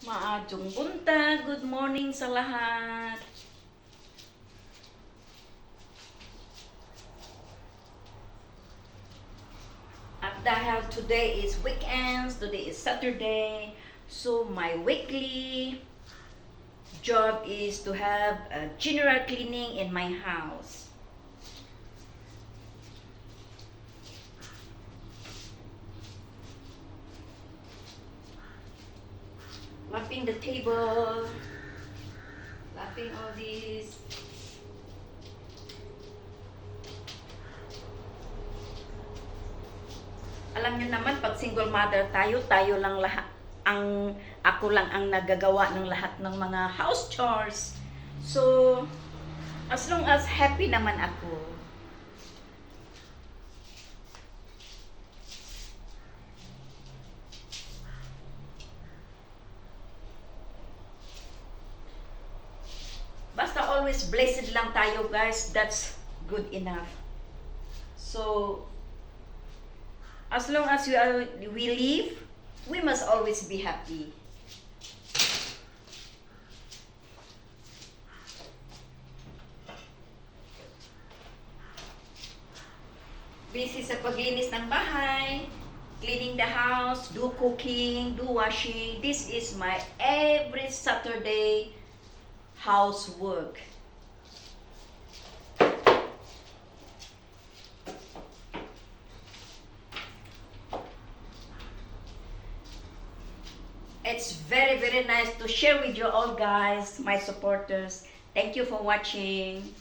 Maadtong buntag, good morning sa lahat. At dahil today is weekends, today is Saturday, so my weekly job is to have a general cleaning in my house. Lapping the table, lapping all these. Alam niyo naman, pag single mother tayo, tayo lang lahat, ako lang ang nagagawa ng lahat ng mga house chores. So, as long as happy naman ako, basta always blessed lang tayo, guys, that's good enough. So, as long as we live, we must always be happy. Busy sa paglinis ng bahay, cleaning the house, do cooking, do washing. This is my every Saturday housework. It's very, very nice to share with you all, guys, my supporters. Thank you for watching.